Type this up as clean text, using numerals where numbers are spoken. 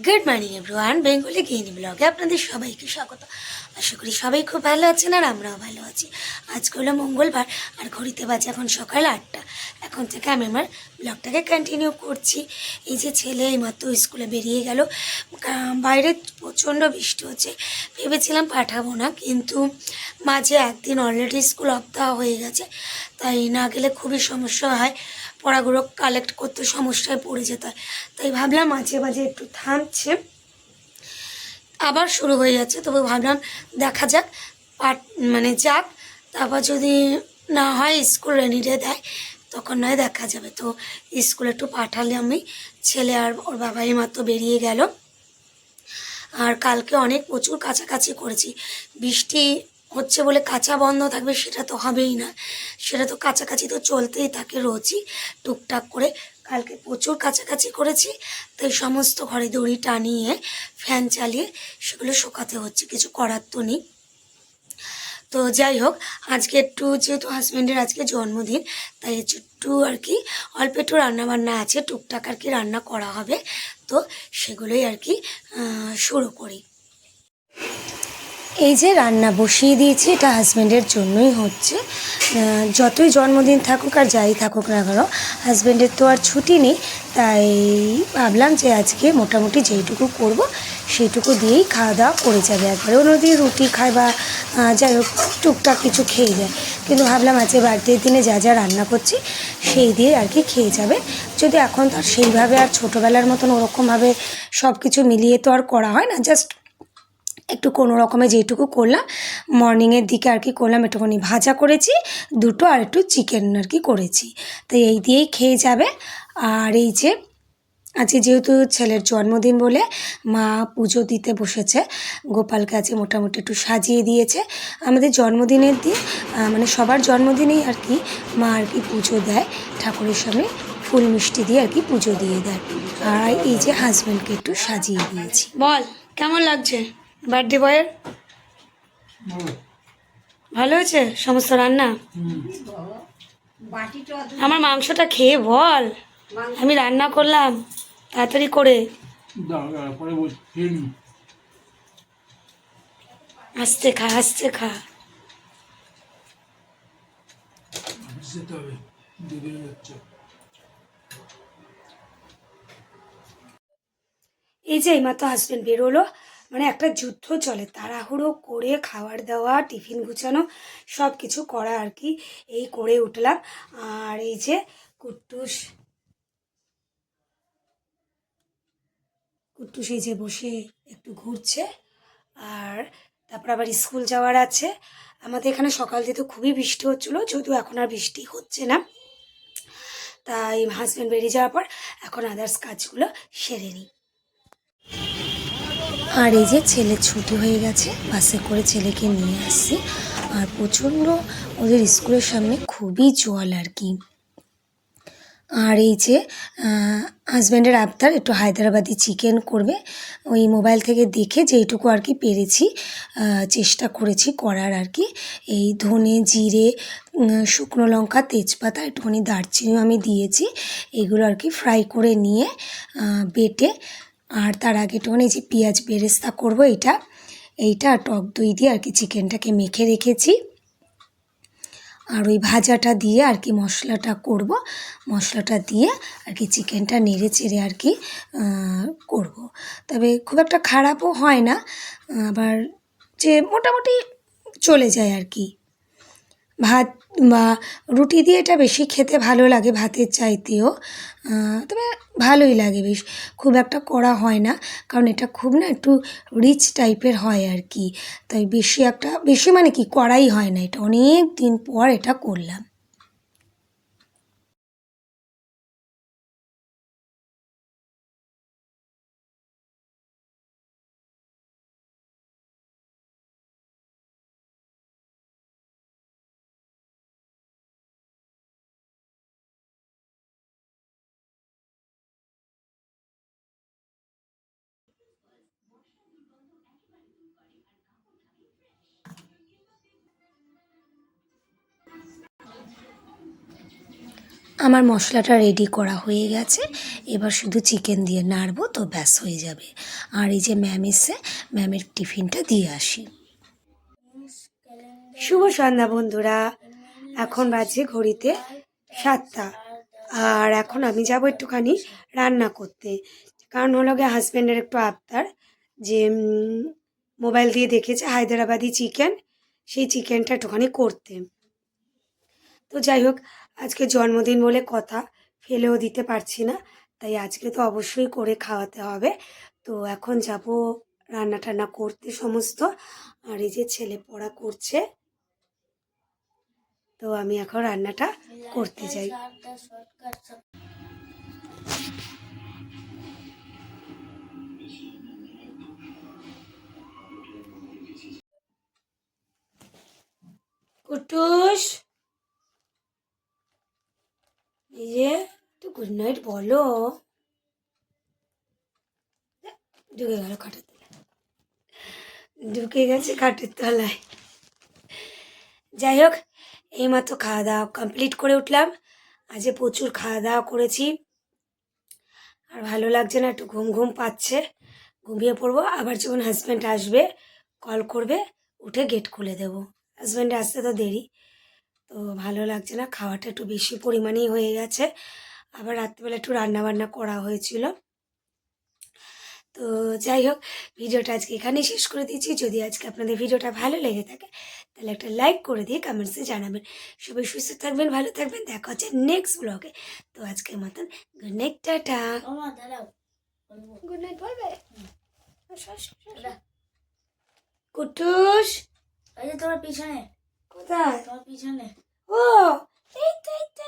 Good morning everyone, Bengali গৃহিণী ব্লগে আপনাদের সবাইকে স্বাগত। আশা করি সবাই খুব ভালো আছেন আর আমরাও ভালো আছি। আজকে হলো মঙ্গলবার আর ঘড়িতে বাজে এখন সকাল 8টা। এখন থেকে আমি আমার ব্লগটাকে কন্টিনিউ করছি। এই যে ছেলে এইমাত্র স্কুলে বেরিয়ে গেল, বাইরে প্রচণ্ড বৃষ্টি হচ্ছে। ভেবেছিলাম পাঠাবো না, কিন্তু মাঝে একদিন অলরেডি স্কুল অফ দেওয়া হয়ে গেছে, তাই না গেলে খুবই সমস্যা হয়, পড়াগুলো কালেক্ট করতে সমস্যায় পড়ে যেতে হয়। তাই ভাবলাম মাঝে মাঝে একটু থামছে, আবার শুরু হয়ে যাচ্ছে, তবে ভাবলাম দেখা যাক, যাক, তারপর যদি না হয় স্কুল রেনি ডে দেয় তখন নয় দেখা যাবে। তো স্কুলে একটু পাঠালে আমি, ছেলে আর ওর বাবাই মাত্র বেরিয়ে গেল। আর কালকে অনেক প্রচুর কাছাকাছি করেছি, বৃষ্টি হচ্ছে বলে কাঁচা বন্ধ থাকবে সেটা তো হবেই না, সেটা তো কাছাকাছি তো চলতেই থাকে রোজই টুকটাক করে। কালকে প্রচুর কাছাকাছি করেছি, তাই সমস্ত ঘরে দড়ি টানিয়ে ফ্যান চালিয়ে সেগুলো শুকাতে হচ্ছে, কিছু করার তো নেই। তো যাই হোক, আজকে একটু যেহেতু হাজব্যান্ডের আজকে জন্মদিন, তাই একটু আর কি অল্প একটু রান্নাবান্না আছে, টুকটাক আর কি রান্না করা হবে। তো সেগুলোই আর কি শুরু করি। এই যে রান্না বসিয়ে দিয়েছি, এটা হাজব্যান্ডের জন্যই হচ্ছে। যতই জন্মদিন থাকুক আর যাই থাকুক না কেন, হাজব্যান্ডের তো আর ছুটি নেই, তাই ভাবলাম যে আজকে মোটামুটি যেইটুকু করব সেইটুকু দিয়েই খাওয়া দাওয়া করে যাবে। একবারে অন্যদিন রুটি খায় বা যাই হোক টুকটাক কিছু খেয়ে যায়, কিন্তু ভাবলাম আজকে বার্থডের দিনে যা যা রান্না করছি সেই দিয়ে আর কি খেয়ে যাবে। যদি এখন তো আর সেইভাবে আর ছোটোবেলার মতন ওরকমভাবে সব কিছু মিলিয়ে তো আর করা হয় না, জাস্ট একটু কোনো রকমে যেইটুকু করলাম, মর্নিংয়ের দিকে আর কি করলাম, একটুখানি ভাজা করেছি দুটো, আর একটু চিকেন আর কি করেছি, তাই এই দিয়েই খেয়ে যাবে। আর এই যে আজকে যেহেতু ছেলের জন্মদিন বলে মা পুজো দিতে বসেছে, গোপালকে আজকে মোটামুটি একটু সাজিয়ে দিয়েছে। আমাদের জন্মদিনের দিন মানে সবার জন্মদিনেই আর কি মা আর কি পুজো দেয়, ঠাকুরের সামনে ফুল মিষ্টি দিয়ে আর কি পুজো দিয়ে দেয়। আর এই যে হাজব্যান্ডকে একটু সাজিয়ে দিয়েছি। বল কেমন লাগছে বার্থডে বয়ের? ভালো হয়েছে সমস্ত রান্না? আমার মাংসটা খেয়ে বল, আমি রান্না করলাম তাড়াতাড়ি করে। আস্তে খা, আস্তে খা। এই যে এইমাত্র হাজব্যান্ড বেরোলো, মানে একটা যুদ্ধ চলে, তাড়াহুড়ো করে খাবার দেওয়া, টিফিন গুছানো, সব কিছু করা আর কি। এই করে উঠলাম। আর এই যে কুট্টুস কুট্টুস এই যে বসে একটু ঘুরছে। আর তারপর আবার স্কুল যাওয়ার আছে। আমাদের এখানে সকাল থেকে তো খুবই বৃষ্টি হচ্ছিলো, যদিও এখন আর বৃষ্টি হচ্ছে না। তাই হাজব্যান্ড বেরিয়ে যাওয়ার পর এখন আদার্স কাজগুলো সেরে নিই। আর এই যে ছেলের ছুটি হয়ে গেছে, বাসে করে ছেলেকে নিয়ে আসছি। আর প্রচণ্ড ওদের স্কুলের সামনে খুবই জল আর কি। আর এই যে হাজব্যান্ডের আবদার একটু হায়দ্রাবাদি চিকেন করবে, ওই মোবাইল থেকে দেখে যেইটুকু আর কি পেরেছি চেষ্টা করেছি করার আর কি। এই ধনে জিরে শুকনো লঙ্কা তেজপাতা একটুখানি দারচিনিও আমি দিয়েছি, এগুলো আর কি ফ্রাই করে নিয়ে বেটে, আর তার আগে একটুখানি যে পেঁয়াজ বেরেস্তা করবো এইটা টক দই দিয়ে আর কি চিকেনটাকে মেখে রেখেছি। আর ওই ভাজাটা দিয়ে আর কি মশলাটা করব, মশলাটা দিয়ে আর কি চিকেনটা নেড়ে চেড়ে আর কি করব। তবে খুব একটা খারাপও হয় না, আবার যে মোটামুটি চলে যায় আর কি। ভাত বা রুটি দিয়ে এটা বেশি খেতে ভালো লাগে ভাতের চাইতেও, তবে ভালোই লাগে বেশ, খুব একটা করা হয় না, কারণ এটা খুব না একটু রিচ টাইপের হয় আর কি। তাই বেশি মানে কি করাই হয় না, এটা অনেক দিন পর এটা করলাম। আমার মশলাটা রেডি করা হয়ে গেছে, এবার শুধু চিকেন দিয়ে নাড়বো তো ব্যাস হয়ে যাবে। আর এই যে ম্যাম এসে, ম্যামের টিফিনটা দিয়ে আসি। শুভ সন্ধ্যা বন্ধুরা, এখন বাজে ঘড়িতে 7টা। আর এখন আমি যাব একটুখানি রান্না করতে, কারণ হলো গিয়ে হাজব্যান্ডের একটু আবদার যে মোবাইল দিয়ে দেখেছে হায়দ্রাবাদি চিকেন, সেই চিকেনটা একটুখানি করতে। তো যাই হোক, আজকে জন্মদিন বলে কথা, ফেলেও দিতে পারছি না, তাই আজকে তো অবশ্যই করে খাওয়াতে হবে। তো এখন যাব রান্না টান্না করতে সমস্ত। আর এই যে ছেলে পড়া করছে, তো আমি এখন রান্নাটা করতে যাই। কুটুস, এই যে একটু গুড নাইট বলো। ঢুকে গেল খাটের তলায়, ঢুকে গেছে খাটের তলায়। যাই হোক, এইমাত্র খাওয়া দাওয়া কমপ্লিট করে উঠলাম। আজ প্রচুর খাওয়া দাওয়া করেছি, আর ভালো লাগছে না, একটু ঘুম ঘুম পাচ্ছে, ঘুমিয়ে পড়বো। আবার যখন হাজব্যান্ড আসবে কল করবে, উঠে গেট খুলে দেবো। হাজব্যান্ড আসতে তো দেরি, তো ভালো লাগছে না, খাওয়াটা একটু বেশি পরিমাণেই হয়ে গেছে। আবার রাত্রিবেলা একটু রান্না বান্না করা হয়েছিল। তো যাই হোক, ভিডিওটা আজকে এখানেই শেষ করে দিচ্ছি। যদি আজকে আপনাদের ভিডিওটা ভালো লেগে থাকে তাহলে একটা লাইক করে দিয়ে কমেন্টসে জানাবেন। সবাই সুস্থ থাকবেন, ভালো থাকবেন, দেখা হচ্ছে নেক্সট ব্লগে। তো আজকের মতন good night, tata. Good night বলবে কুটুস? তোমার পিছনে, কোথায়? তোমার পিছনে। ও এই তো, এই তো,